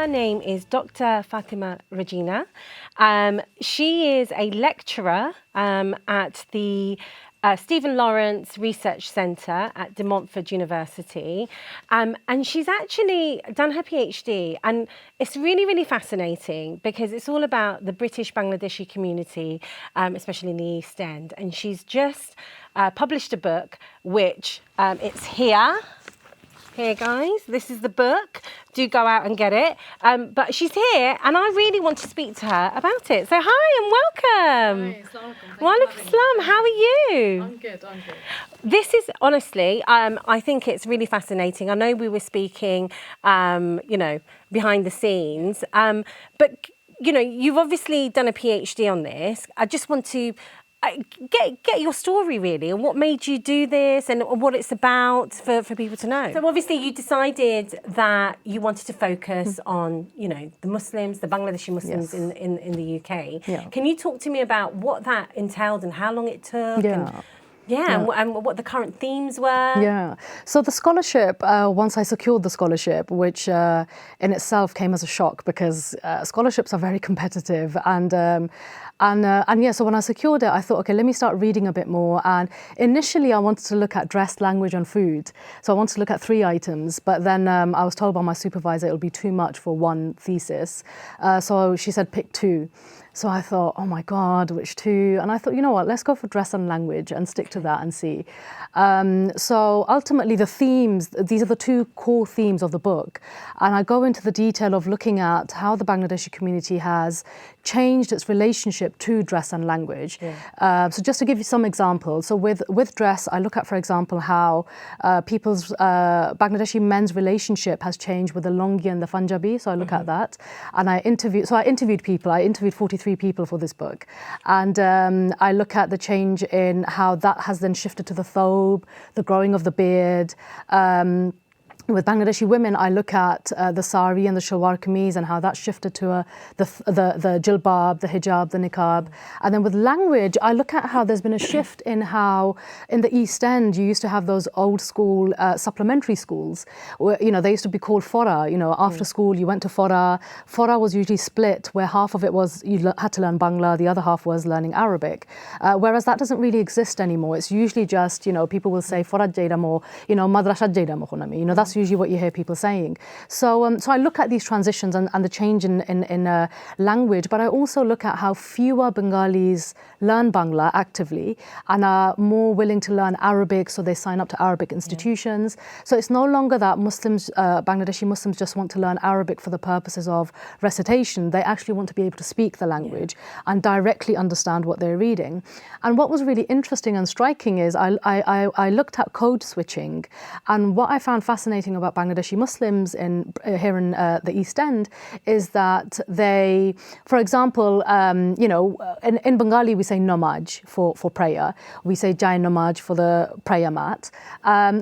name is Dr. Fatima Rajina. She is a lecturer at the Stephen Lawrence Research Centre at De Montfort University, and she's actually done her PhD, and it's really, really fascinating because it's all about the British Bangladeshi community, especially in the East End, and she's just published a book which it's here. Here, guys, this is the book. Do go out and get it. But she's here, and I really want to speak to her about it. So hi and welcome. Hi, Assalamualaikum. Walaikum assalam. How are you? I'm good, I'm good. This is honestly, I think it's really fascinating. I know we were speaking, behind the scenes, but you've obviously done a PhD on this. I just want to get your story really, and what made you do this and what it's about for people to know. So obviously you decided that you wanted to focus on, the Muslims, the Bangladeshi Muslims in the UK. Yeah. Can you talk to me about what that entailed and how long it took? And what the current themes were? Yeah. So the scholarship, once I secured the scholarship, which in itself came as a shock because scholarships are very competitive, so when I secured it, I thought, okay, let me start reading a bit more. And initially, I wanted to look at dress, language, and food. So I wanted to look at 3 items, but then I was told by my supervisor it would be too much for one thesis. So she said pick 2. So I thought, oh my God, which 2? And I thought, you know what, let's go for dress and language and stick to that and see. So ultimately the themes, these are the 2 core themes of the book. And I go into the detail of looking at how the Bangladeshi community has changed its relationship to dress and language. Yeah. So just to give you some examples, so with dress, I look at, for example, how people's Bangladeshi men's relationship has changed with the longi and the Punjabi. So I look at that, and I interviewed 43 people for this book, and I look at the change in how that has then shifted to the thobe, the growing of the beard. With Bangladeshi women, I look at the sari and the shalwar kameez and how that shifted to the jilbab, the hijab, the niqab. And then with language, I look at how there's been a shift in how, in the East End, you used to have those old school supplementary schools where, they used to be called fora. After school, you went to fora. Fora was usually split, where half of it was you had to learn Bangla, the other half was learning Arabic. Whereas that doesn't really exist anymore. It's usually just, people will say fora jaydam or, madrasa jaydam khonami. That's usually what you hear people saying. So I look at these transitions and the change in language, but I also look at how fewer Bengalis learn Bangla actively and are more willing to learn Arabic, so they sign up to Arabic institutions. So it's no longer that Muslims, Bangladeshi Muslims, just want to learn Arabic for the purposes of recitation. They actually want to be able to speak the language and directly understand what they're reading. And what was really interesting and striking is I looked at code switching, and what I found fascinating about Bangladeshi Muslims here in the East End is that they, for example, in Bengali we say namaj for prayer. We say jai namaj for the prayer mat.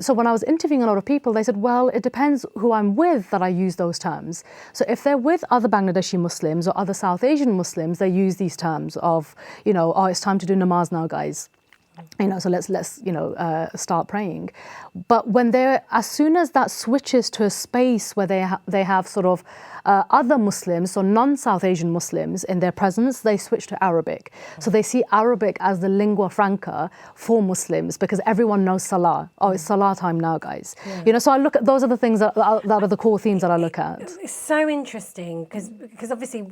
So when I was interviewing a lot of people, they said, well, it depends who I'm with that I use those terms. So if they're with other Bangladeshi Muslims or other South Asian Muslims, they use these terms of, oh, it's time to do namaz now, guys. So let's start praying. But when as soon as that switches to a space where they have sort of other Muslims, so non-South Asian Muslims in their presence, they switch to Arabic. So they see Arabic as the lingua franca for Muslims because everyone knows Salah. Oh, it's Salah time now, guys. Yeah. So I look at, those are the things that are the core themes that I look at. It's so interesting because obviously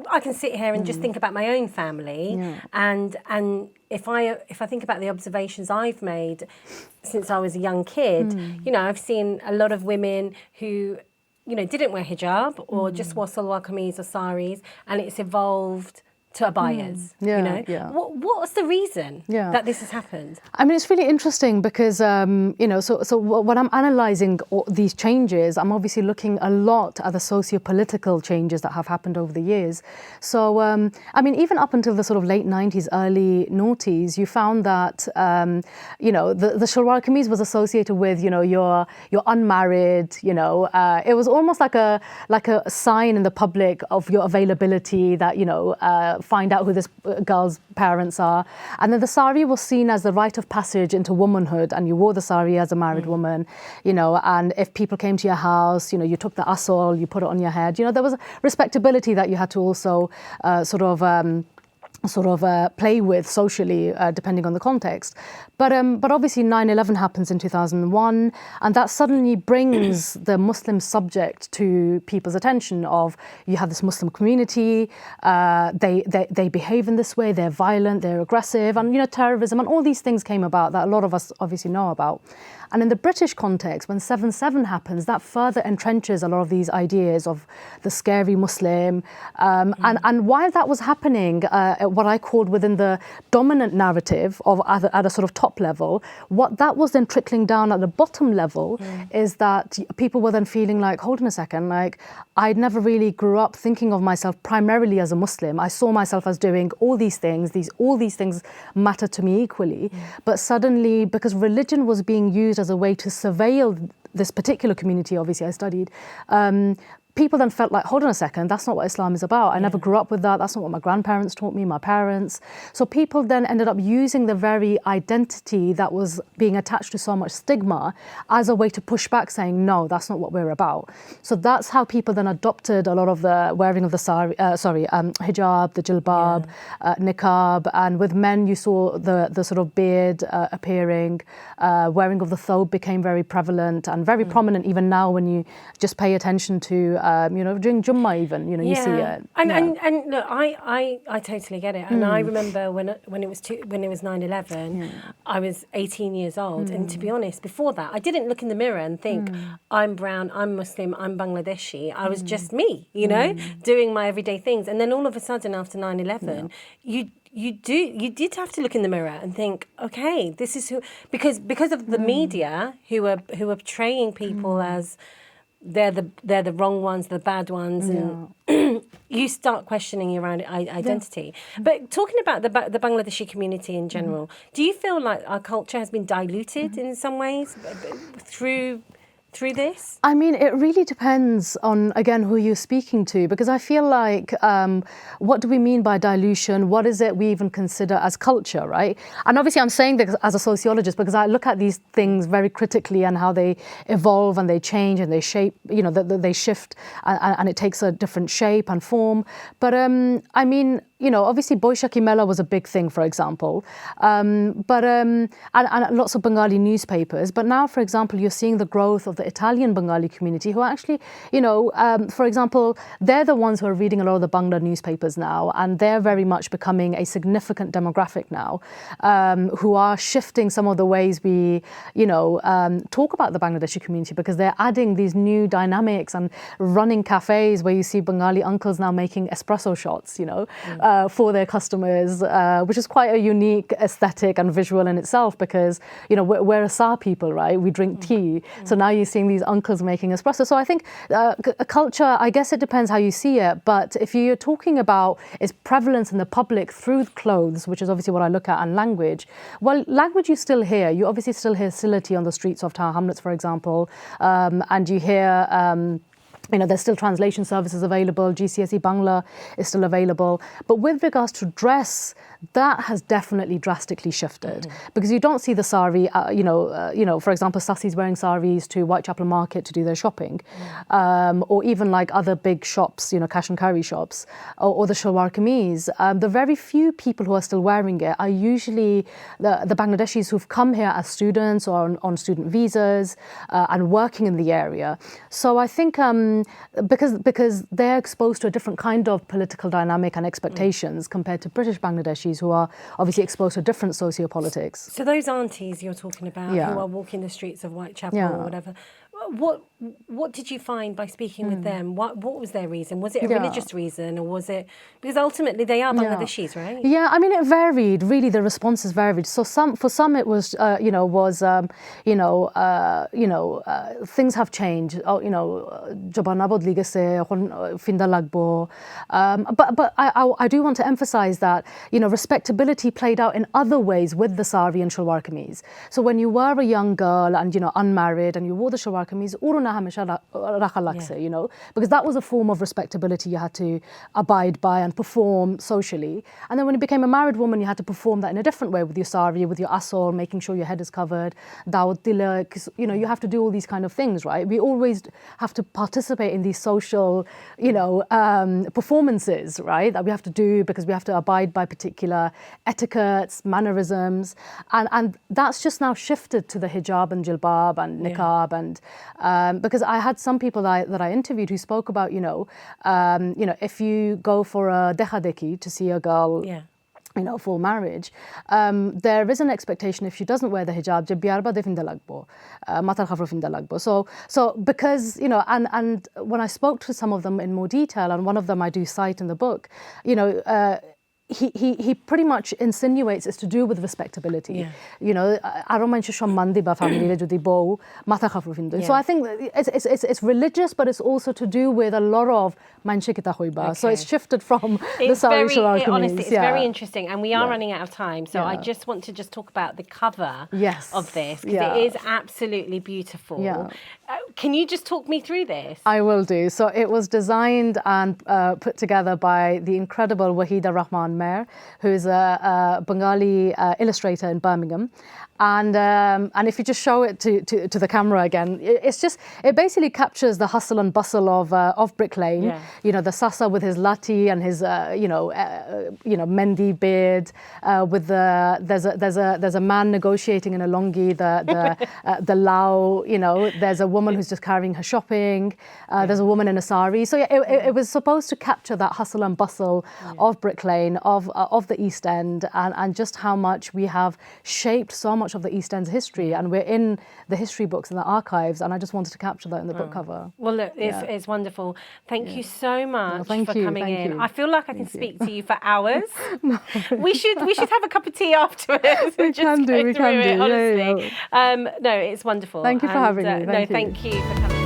I can sit here and just think about my own family, and if I think about the observations I've made since I was a young kid, I've seen a lot of women who, didn't wear hijab or just wore salwar kameez or saris, and it's evolved to abayas. What's the reason that this has happened? I mean, it's really interesting because so when I'm analysing these changes, I'm obviously looking a lot at the socio-political changes that have happened over the years. So I mean, even up until the sort of late 90s, early noughties, you found that the shalwar kameez was associated with you're unmarried. It was almost like a sign in the public of your availability that find out who this girl's parents are. And then the sari was seen as the rite of passage into womanhood, and you wore the sari as a married woman, you know, and if people came to your house, you know, you took the asol, you put it on your head. You know, there was a respectability that you had to also play with socially, depending on the context. But obviously 9/11 happens in 2001, and that suddenly brings the Muslim subject to people's attention of, you have this Muslim community, they behave in this way, they're violent, they're aggressive, and, you know, terrorism and all these things came about that a lot of us obviously know about. And in the British context, when 7/7 happens, that further entrenches a lot of these ideas of the scary Muslim. And while that was happening, what I called within the dominant narrative of at a sort of top level, what that was then trickling down at the bottom level is that people were then feeling like, hold on a second, like, I never really grew up thinking of myself primarily as a Muslim. I saw myself as doing all these things, all these things matter to me equally. But suddenly, because religion was being used as a way to surveil this particular community, obviously I studied, people then felt like, hold on a second, that's not what Islam is about. I never grew up with that. That's not what my grandparents taught me, my parents. So people then ended up using the very identity that was being attached to so much stigma as a way to push back, saying, no, that's not what we're about. So that's how people then adopted a lot of the wearing of the hijab, the jilbab, niqab. And with men, you saw the sort of beard appearing. Wearing of the thobe became very prevalent and very prominent even now when you just pay attention to you know, during Jummah even, you know, you see it. And look, I totally get it. And I remember when it was 9/11, I was 18 years old. And to be honest, before that, I didn't look in the mirror and think, I'm brown, I'm Muslim, I'm Bangladeshi. I was just me, you know, doing my everyday things. And then all of a sudden after 9/11, you did have to look in the mirror and think, okay, this is who, because of the media who are portraying people as they're the wrong ones, the bad ones, and you start questioning your own identity. But talking about the Bangladeshi community in general, do you feel like our culture has been diluted in some ways through this? I mean, it really depends on, again, who you're speaking to, because I feel like, what do we mean by dilution? What is it we even consider as culture, right? And obviously I'm saying this as a sociologist because I look at these things very critically and how they evolve and they change and they shape, you know, they shift and it takes a different shape and form. But I mean, you know, obviously Boishaki Mela was a big thing, for example, and lots of Bengali newspapers. But now, for example, you're seeing the growth of the Italian Bengali community who are actually, you know, for example, they're the ones who are reading a lot of the Bangla newspapers now, and they're very much becoming a significant demographic now, who are shifting some of the ways we, you know, talk about the Bangladeshi community, because they're adding these new dynamics and running cafes where you see Bengali uncles now making espresso shots, you know, for their customers, which is quite a unique aesthetic and visual in itself, because, you know, we're a Sa people, right? We drink tea. So now you're seeing these uncles making espresso. So I think a culture, I guess it depends how you see it. But if you're talking about its prevalence in the public through clothes, which is obviously what I look at, and language, well, language you still hear. You obviously still hear Silati on the streets of Tower Hamlets, for example, and you hear you know, there's still translation services available, GCSE Bangla is still available. But with regards to dress, that has definitely drastically shifted, because you don't see the sari, you know, for example, Sassis wearing saris to Whitechapel Market to do their shopping, or even like other big shops, you know, cash and carry shops, or the shalwar kameez. The very few people who are still wearing it are usually the Bangladeshis who've come here as students or on student visas and working in the area. So I think because they're exposed to a different kind of political dynamic and expectations compared to British Bangladeshis, who are obviously exposed to different sociopolitics. So those aunties you're talking about who are walking the streets of Whitechapel or whatever, what did you find by speaking with them? What was their reason? Was it a religious reason, or was it because ultimately they are Bangladeshis, right? Yeah, I mean it varied. Really, the responses varied. So for some it was things have changed. You know, Jabanabod ligase, finda lagbo. But I do want to emphasize that, you know, respectability played out in other ways with the sari and shalwar kameez. So when you were a young girl and, you know, unmarried and you wore the shalwar kameez, uruna hamisha rakha lagse, you know, because that was a form of respectability you had to abide by and perform socially. And then when you became a married woman, you had to perform that in a different way with your sari, with your asol, making sure your head is covered, dawat tilak, you know, you have to do all these kind of things, right? We always have to participate in these social, you know, performances, right, that we have to do because we have to abide by particular etiquettes, mannerisms, and that's just now shifted to the hijab and jilbab and niqab, and because I had some people that I interviewed who spoke about, you know, if you go for a dekha-dekhi to see a girl, you know, for marriage, there is an expectation if she doesn't wear the hijab, so because, you know, and when I spoke to some of them in more detail, and one of them I do cite in the book, you know, he pretty insinuates it's to do with respectability. You know, so I think it's religious, but it's also to do with a lot of so it's shifted from the Sari Shalwar kameez. Honestly, it's very interesting, and we are running out of time, so I just want to talk about the cover of this, because it is absolutely beautiful. Can you just talk me through this? I will do. So it was designed and put together by the incredible Wahida Rahman Mer, who is a Bengali illustrator in Birmingham. And if you just show it to the camera again, it basically captures the hustle and bustle of Brick Lane. You know, the sasa with his lati and his mendi beard. There's a man negotiating in a longi. The lao. You know, there's a woman who's just carrying her shopping. There's a woman in a sari. So it was supposed to capture that hustle and bustle of Brick Lane, of the East End, and just how much we have shaped so much of the East End's history, and we're in the history books and the archives, and I just wanted to capture that in the book cover. Well, look, it's wonderful. Thank you so much for coming in. I feel like I can speak to you for hours. We should have a cup of tea afterwards. We can do. Honestly. No, it's wonderful. Thank you for having me. Thank you for coming.